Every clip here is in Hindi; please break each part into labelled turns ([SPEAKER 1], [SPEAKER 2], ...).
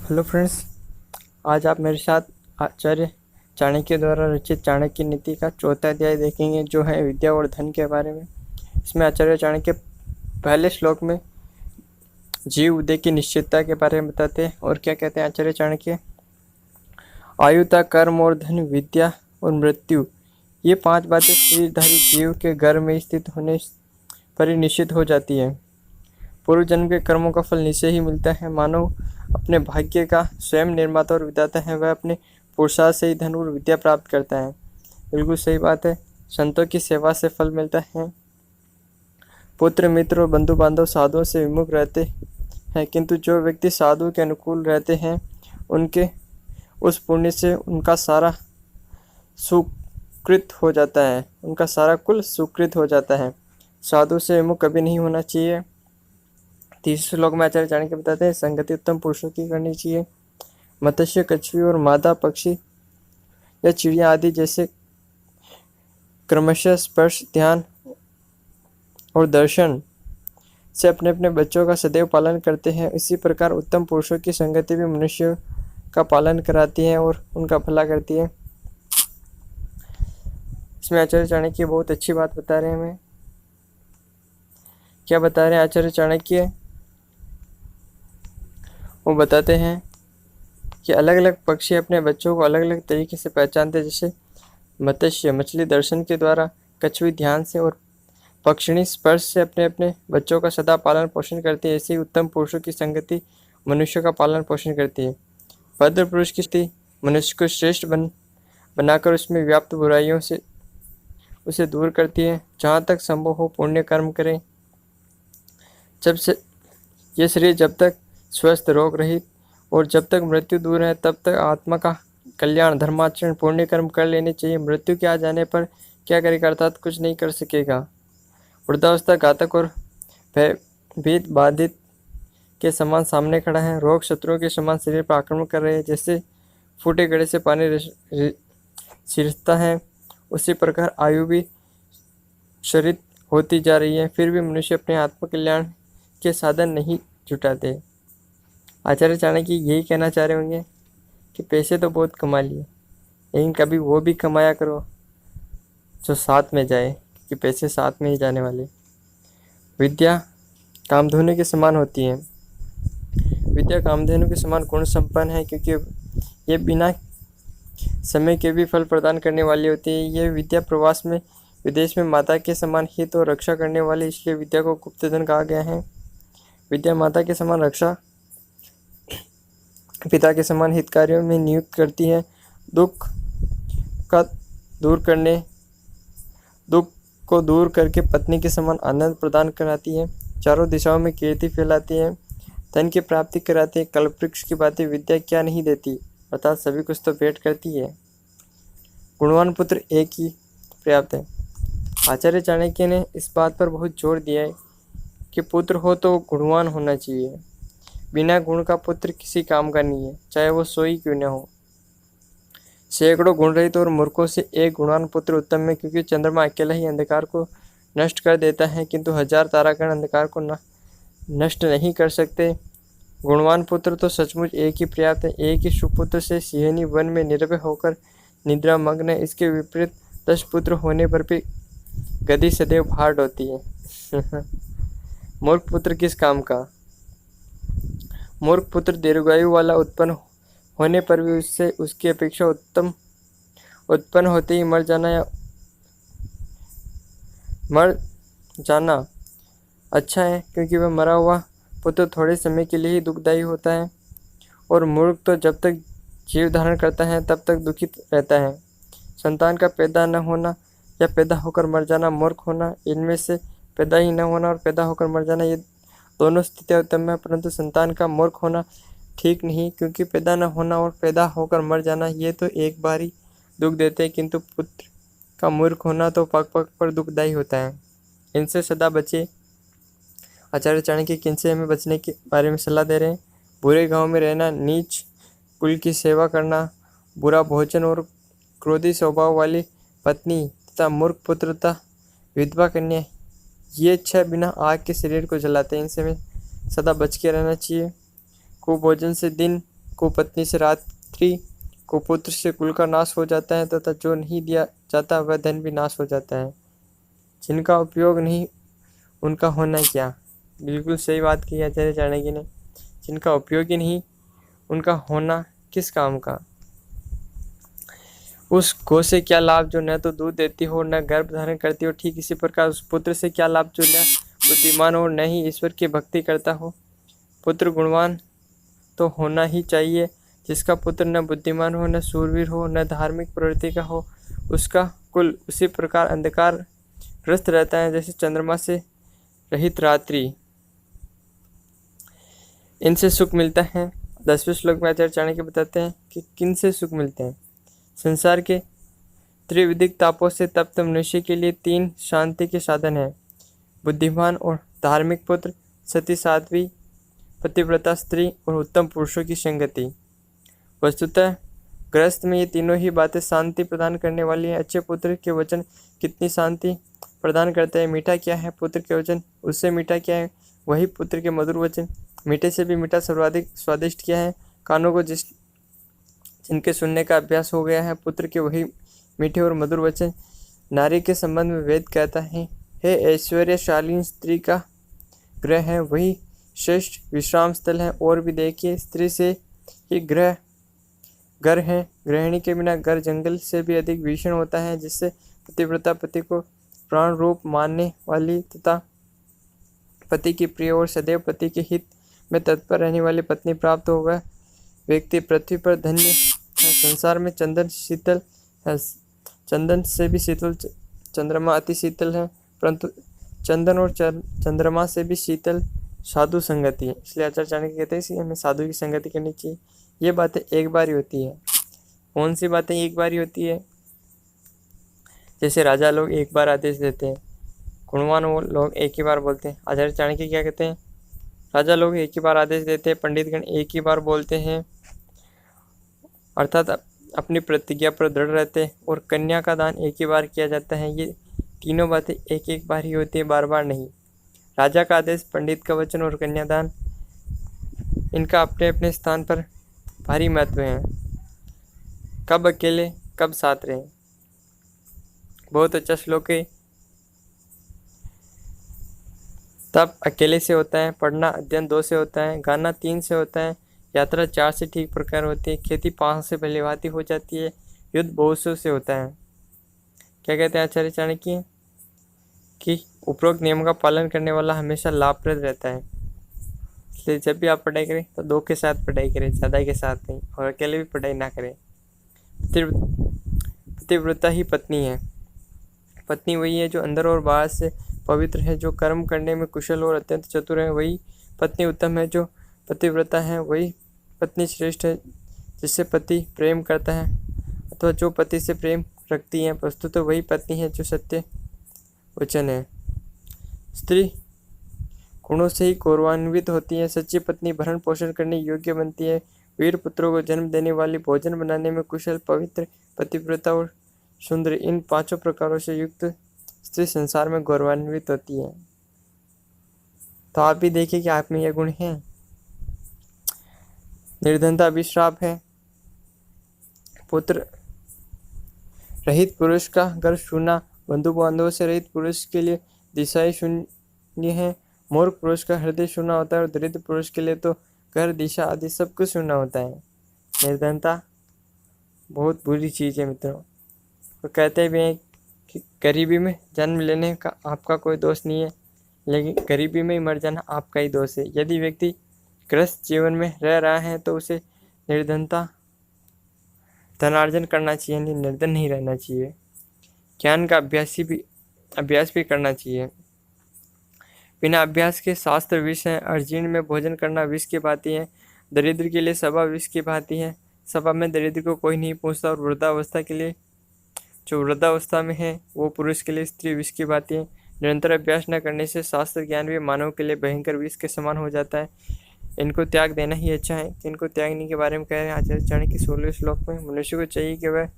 [SPEAKER 1] हेलो फ्रेंड्स, आज आप मेरे साथ आचार्य चाणक्य द्वारा रचित चाणक्य नीति का चौथा अध्याय देखेंगे, जो है विद्या और धन के बारे में। इसमें आचार्य चाणक्य पहले श्लोक में जीव उदय की निश्चितता के बारे में बताते हैं। और क्या कहते हैं आचार्य चाणक्य? आयुता, कर्म और धन, विद्या और मृत्यु, ये 5 बातें शरीरधारी जीव के घर में स्थित होने पर ही निश्चित हो जाती है। पूर्व जन्म के कर्मों का फल निश्चय ही मिलता है। मानव अपने भाग्य का स्वयं निर्माता और विधाता है। वह अपने पुरुषार्थ से ही धन और विद्या प्राप्त करता है। बिल्कुल सही बात है। संतों की सेवा से फल मिलता है। पुत्र, मित्र और बंधु बांधव साधुओं से विमुख रहते हैं, किंतु जो व्यक्ति साधु के अनुकूल रहते हैं, उनके उस पुण्य से उनका सारा सुकृत हो जाता है। उनका सारा कुल सुकृत हो जाता है। साधु से विमुख कभी नहीं होना चाहिए। तीसरे श्लोक में आचार्य चाणक्य बताते हैं, संगति उत्तम पुरुषों की करनी चाहिए। मत्स्य, कछुआ और मादा पक्षी या चिड़िया आदि जैसे क्रमशः स्पर्श, ध्यान और दर्शन से अपने अपने बच्चों का सदैव पालन करते हैं, इसी प्रकार उत्तम पुरुषों की संगति भी मनुष्य का पालन कराती है और उनका भला करती है। इसमें आचार्य चाणक्य बहुत अच्छी बात बता रहे हैं हमें। क्या बता रहे हैं आचार्य चाणक्य? वो बताते हैं कि अलग अलग पक्षी अपने बच्चों को अलग अलग तरीके से पहचानते हैं। जैसे मत्स्य मछली दर्शन के द्वारा, कछुई ध्यान से और पक्षिणी स्पर्श से अपने अपने बच्चों का सदा पालन पोषण करती है। ऐसे ही उत्तम पुरुषों की संगति मनुष्य का पालन पोषण करती है। भद्र पुरुष की स्थिति मनुष्य को श्रेष्ठ बनाकर उसमें व्याप्त बुराइयों से उसे दूर करती है। जहाँ तक संभव हो पुण्य कर्म करें। जब से ये शरीर जब तक स्वस्थ, रोग रहित और जब तक मृत्यु दूर है, तब तक आत्मा का कल्याण, धर्माचरण, पुण्य कर्म कर लेने चाहिए। मृत्यु के आ जाने पर क्या करेगा? अर्थात कुछ नहीं कर सकेगा। वृद्धावस्था घातक और भयभीत बाधित के समान सामने खड़ा है। रोग शत्रुओं के समान शरीर पर आक्रमण कर रहे हैं। जैसे फूटे घड़े से पानी रिसता है, उसी प्रकार आयु भी क्षरित होती जा रही है। फिर भी मनुष्य अपने आत्मकल्याण के साधन नहीं जुटाते। आचार्य चाणक्य यही कहना चाह रहे होंगे कि पैसे तो बहुत कमा लिए, लेकिन कभी वो भी कमाया करो जो साथ में जाए, कि पैसे साथ में ही जाने वाले। विद्या कामधेनु के समान होती है। विद्या कामधेनु के समान गुण संपन्न है, क्योंकि ये बिना समय के भी फल प्रदान करने वाली होती है। यह विद्या प्रवास में, विदेश में माता के समान हित और रक्षा करने वाली, इसलिए विद्या को गुप्तधन कहा गया है। विद्या माता के समान रक्षा, पिता के समान हित कार्यों में नियुक्त करती है। दुख को दूर करके पत्नी के समान आनंद प्रदान कराती है। चारों दिशाओं में कीर्ति फैलाती है। धन की प्राप्ति कराती है। कल्पवृक्ष की बातें विद्या क्या नहीं देती, अर्थात सभी कुछ तो भेंट करती है। गुणवान पुत्र एक ही पर्याप्त है। आचार्य चाणक्य ने इस बात पर बहुत जोर दिया है कि पुत्र हो तो गुणवान होना चाहिए। बिना गुण का पुत्र किसी काम का नहीं है, चाहे वो 100 ही क्यों न हो। सैकड़ों गुण रहित और मूर्खों से एक गुणवान पुत्र उत्तम है, क्योंकि चंद्रमा अकेला ही अंधकार को नष्ट कर देता है, किंतु 1000 तारागण अंधकार को नष्ट नहीं कर सकते। गुणवान पुत्र तो सचमुच एक ही पर्याप्त है। एक ही सुपुत्र से सिंहनी वन में निर्भय होकर निद्रा मग्न है। इसके विपरीत 10 पुत्र होने पर भी गति सदैव भार ढोती है। मूर्ख पुत्र किस काम का? मूर्ख पुत्र दीर्घायु वाला उत्पन्न होने पर भी उससे उसकी अपेक्षा उत्पन्न होते ही मर जाना अच्छा है, क्योंकि वह मरा हुआ पुत्र थोड़े समय के लिए ही दुखदायी होता है। और मूर्ख तो जब तक जीव धारण करता है तब तक दुखित रहता है। संतान का पैदा न होना या पैदा होकर मर जाना मूर्ख होना, इनमें से पैदा ही न होना और पैदा होकर मर जाना, ये दोनों स्थितियाँ उत्तम है। परंतु संतान का मूर्ख होना ठीक नहीं, क्योंकि पैदा न होना और पैदा होकर मर जाना ये तो एक बार ही दुख देते हैं, किंतु पुत्र का मूर्ख होना तो पग पग पर दुखदायी होता है। इनसे सदा बचे। आचार्य चाणक्य किनसे हमें बचने के बारे में सलाह दे रहे हैं? बुरे गांव में रहना, नीच कुल की सेवा करना, बुरा भोजन और क्रोधी स्वभाव वाली पत्नी तथा मूर्ख पुत्र तथा विधवा कन्या, ये 6 बिना आग के शरीर को जलाते हैं। इनसे हमें सदा बच के रहना चाहिए। कुभोजन से दिन को पत्नी से रात्रि को पुत्र से कुल का नाश हो जाता है तथा जो नहीं दिया जाता वह धन भी नाश हो जाता है। जिनका उपयोग नहीं उनका होना क्या। बिल्कुल सही बात की आचार्य चाणक्य ने। जिनका उपयोग ही नहीं उनका होना किस काम का। उस गौ से क्या लाभ जो न तो दूध देती हो न गर्भ धारण करती हो। ठीक इसी प्रकार उस पुत्र से क्या लाभ जो न बुद्धिमान हो न ही ईश्वर की भक्ति करता हो। पुत्र गुणवान तो होना ही चाहिए। जिसका पुत्र न बुद्धिमान हो न शूरवीर हो न धार्मिक प्रवृत्ति का हो उसका कुल उसी प्रकार अंधकार ग्रस्त रहता है जैसे चंद्रमा से रहित रात्रि। इनसे सुख मिलता है। 10वें श्लोक में आचार्य चाणक्य बताते हैं कि किन से सुख मिलते हैं। संसार के त्रिविधिक तापों से तप्त मनुष्य के लिए 3 शांति के साधन हैं। बुद्धिमान और धार्मिक पुत्र, सती साध्वी पतिव्रता स्त्री और उत्तम पुरुषों की संगति। वस्तुतः गृहस्थ में ये तीनों ही बातें शांति प्रदान करने वाली हैं। अच्छे पुत्र के वचन कितनी शांति प्रदान करते हैं। मीठा क्या है पुत्र के वचन, उससे मीठा क्या है वही पुत्र के मधुर वचन। मीठे से भी मीठा सर्वाधिक स्वादिष्ट क्या है। कानों को जिनके सुनने का अभ्यास हो गया है पुत्र के वही मीठे और मधुर वचन। नारी के संबंध में वेद कहता है हे ऐश्वर्यशालीन स्त्री का ग्रह है वही श्रेष्ठ विश्राम स्थल है। और भी देखिए स्त्री से ही घर है। गृहिणी के बिना घर जंगल से भी अधिक भीषण होता है। जिससे पतिव्रता पति को प्राण रूप मानने वाली तथा पति की प्रिय और सदैव पति के हित में तत्पर रहने वाली पत्नी प्राप्त हो वह व्यक्ति पृथ्वी पर धन्य है। संसार में चंदन शीतल है, चंदन से भी शीतल चंद्रमा अति शीतल है, परंतु चंदन और चंद्रमा से भी शीतल साधु संगति है। इसलिए आचार्य चाणक्य कहते हैं कि हमें साधु की संगति करनी चाहिए। ये बातें एक बार ही होती है। कौन सी बातें एक बार ही होती है। जैसे राजा लोग एक बार आदेश देते हैं, गुणवान लोग एक ही बार बोलते हैं। आचार्य चाणक्य क्या कहते हैं, राजा लोग एक ही बार आदेश देते हैं, पंडितगण एक ही बार बोलते हैं, अर्थात अपनी प्रतिज्ञा पर दृढ़ रहते हैं, और कन्या का दान एक ही बार किया जाता है। ये तीनों बातें एक एक बार ही होती है, बार बार नहीं। राजा का आदेश, पंडित का वचन और कन्यादान, इनका अपने अपने स्थान पर भारी महत्व है। कब अकेले कब साथ रहे। बहुत अच्छा श्लोक है। तब अकेले से होता है, पढ़ना अध्ययन 2 से होता है, गाना 3 से होता है, यात्रा 4 से ठीक प्रकार होती है, खेती 5 से भलीभांति हो जाती है, युद्ध बहुत से होता है। क्या कहते हैं आचार्य चाणक्य कि उपरोक्त नियम का पालन करने वाला हमेशा लाभप्रद रहता है। इसलिए जब भी आप पढ़ाई करें तो 2 के साथ पढ़ाई करें, ज़्यादा के साथ नहीं, और अकेले भी पढ़ाई ना करें। पतिव्रता ही पत्नी है। पत्नी वही है जो अंदर और बाहर से पवित्र है, जो कर्म करने में कुशल और अत्यंत चतुर है। वही पत्नी उत्तम है। जो पतिव्रता है वही पत्नी श्रेष्ठ है, जिससे पति प्रेम करता है अथवा जो पति से प्रेम रखती है। वस्तुतः तो वही पत्नी है जो सत्य वचन है। स्त्री गुणों से ही गौरवान्वित होती है। सच्ची पत्नी भरण पोषण करने योग्य बनती है। वीर पुत्रों को जन्म देने वाली, भोजन बनाने में कुशल, पवित्र, पतिव्रता और सुंदर, इन 5 प्रकारों से युक्त स्त्री संसार में गौरवान्वित होती है। तो आप भी देखिए कि आप में यह गुण है। निर्धनता अभिश्राप है। पुत्र रहित पुरुष का घर शून्य, बंधु बांधवों से रहित पुरुष के लिए दिशाएं शून्य है। मूर्ख पुरुष का हृदय शून्य होता है और दरिद्र पुरुष के लिए तो घर, दिशा आदि सब कुछ शून्य होता है। निर्धनता बहुत बुरी चीज़ है मित्रों। तो कहते भी हैं कि गरीबी में जन्म लेने का आपका कोई दोष नहीं है, लेकिन गरीबी में ही मर जाना आपका ही दोष है। यदि व्यक्ति ग्रस्त जीवन में रह रहा है तो उसे निर्धनता धनार्जन करना चाहिए, निर्धन नहीं रहना चाहिए। ज्ञान का अभ्यास भी करना चाहिए। बिना अभ्यास के शास्त्र विष है। अर्जीर्ण में भोजन करना विष की भांति है। दरिद्र के लिए सभा विष की भांति है। सभा में दरिद्र को कोई नहीं पूछता, और वृद्धावस्था के लिए, जो वृद्धावस्था में है, वो पुरुष के लिए स्त्री विष की भांति है। निरंतर अभ्यास न करने से शास्त्र ज्ञान भी मानव के लिए भयंकर विष के समान हो जाता है। इनको त्याग देना ही अच्छा है। इनको त्यागने के बारे में कह रहे हैं आचार्य चाणक्य 16वें श्लोक में। मनुष्य को चाहिए कि वह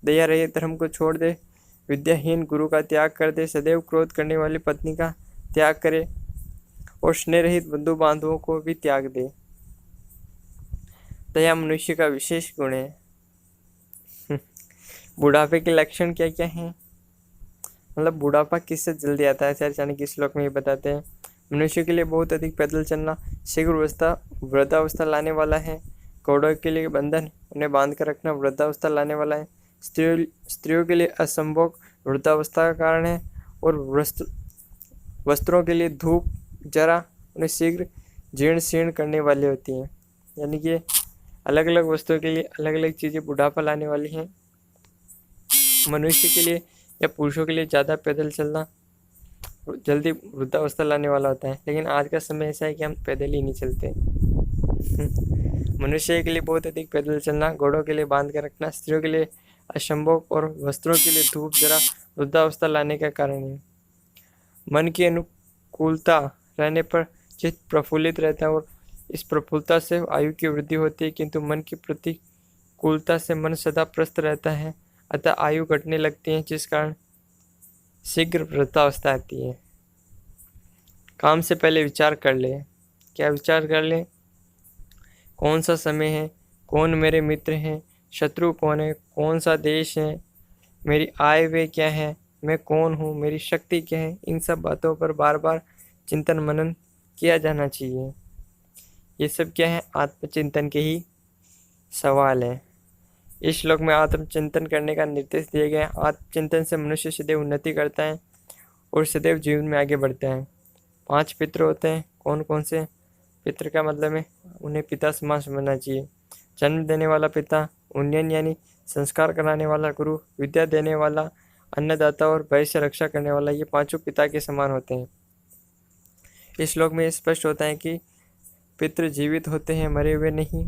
[SPEAKER 1] दया रहित धर्म को छोड़ दे, विद्याहीन गुरु का त्याग कर दे, सदैव क्रोध करने वाली पत्नी का त्याग करे, और स्नेह रहित बंधु बांधवों को भी त्याग दे। दया मनुष्य का विशेष गुण है। बुढ़ापे के लक्षण क्या क्या हैं? मतलब बुढ़ापा किससे जल्दी आता है? आचार्य चाणक्य इस श्लोक में ये बताते हैं। मनुष्य के लिए बहुत अधिक पैदल चलना शीघ्र वृद्धावस्था लाने वाला है। घोड़ों के लिए बंधन, उन्हें बांध कर रखना वृद्धावस्था लाने वाला है। स्त्रियों के लिए असंभोग वृद्धावस्था का कारण है। और वस्त्रों के लिए धूप जरा उन्हें शीघ्र जीर्ण शीर्ण करने वाली होती हैं। यानी कि अलग अलग वस्तुओं के लिए अलग अलग चीज़ें बुढ़ापा लाने वाली हैं। मनुष्य के लिए या पुरुषों के लिए ज़्यादा पैदल चलना जल्दी वृद्धावस्था लाने वाला होता है, लेकिन आज का समय ऐसा है कि हम पैदल ही नहीं चलते। मनुष्य के लिए बहुत अधिक पैदल चलना, घोड़ों के लिए बांध कर रखना, स्त्रियों के लिए असंभोग और वस्त्रों के लिए धूप जरा वृद्धावस्था लाने का कारण है। मन की अनुकूलता रहने पर चित्त प्रफुल्लित रहता है और इस प्रफुल्लता से आयु की वृद्धि होती है, किंतु मन की प्रतिकूलता से मन सदा प्रस्त रहता है, अतः आयु घटने लगती है, जिस कारण शीघ्र वृद्धावस्था आती है। काम से पहले विचार कर ले। क्या विचार कर ले? कौन सा समय है, कौन मेरे मित्र हैं, शत्रु कौन है, कौन सा देश है, मेरी आय व्यय क्या है, मैं कौन हूँ, मेरी शक्ति क्या है। इन सब बातों पर बार बार चिंतन मनन किया जाना चाहिए। ये सब क्या है? आत्मचिंतन के ही सवाल है। इस श्लोक में आत्मचिंतन करने का निर्देश दिया गया है। आत्मचिंतन से मनुष्य सदैव उन्नति करता है और सदैव जीवन में आगे बढ़ता है। 5 पितृ होते हैं। कौन कौन से? पितृ का मतलब है उन्हें पिता समान समझना चाहिए। जन्म देने वाला पिता, उन्नयन यानी संस्कार कराने वाला गुरु, विद्या देने वाला अन्नदाता और भय से रक्षा करने वाला, ये 5 पिता के समान होते हैं। इस श्लोक में स्पष्ट होता है कि पितृ जीवित होते हैं, मरे हुए नहीं।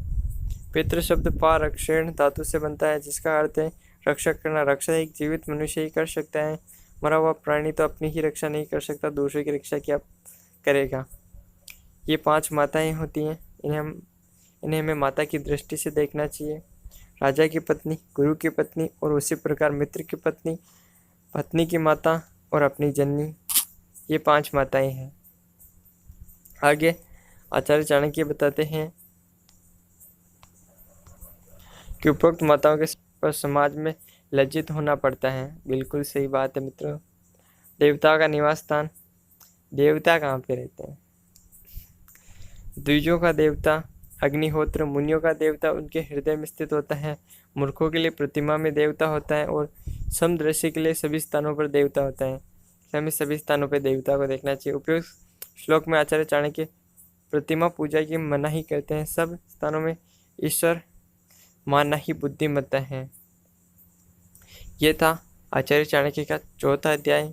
[SPEAKER 1] पितृ शब्द पा रक्षण धातु से बनता है, जिसका अर्थ है रक्षा करना। रक्षा एक जीवित मनुष्य ही कर सकता है, मरा हुआ प्राणी तो अपनी ही रक्षा नहीं कर सकता, दूसरे की रक्षा क्या करेगा। ये 5 माताएं होती हैं। इन्हें हमें माता की दृष्टि से देखना चाहिए। राजा की पत्नी, गुरु की पत्नी और उसी प्रकार मित्र की पत्नी, पत्नी की माता और अपनी जननी, ये 5 माताएं हैं। आगे आचार्य चाणक्य बताते हैं कि उपरोक्त माताओं के पर समाज में लज्जित होना पड़ता है। बिल्कुल सही बात है मित्रों। देवता का निवास स्थान, देवता कहाँ पे रहते हैं? द्विजों का देवता अग्निहोत्र, मुनियों का देवता उनके हृदय में स्थित होता है। मूर्खों के लिए प्रतिमा में देवता होता है और समदृष्टि के लिए सभी स्थानों पर देवता होता है। हमें सभी स्थानों पर देवता को देखना चाहिए। उपयुक्त श्लोक में आचार्य चाणक्य प्रतिमा पूजा की मनाही करते हैं। सब स्थानों में ईश्वर मानना ही बुद्धिमत्ता है। यह था आचार्य चाणक्य का 4था अध्याय।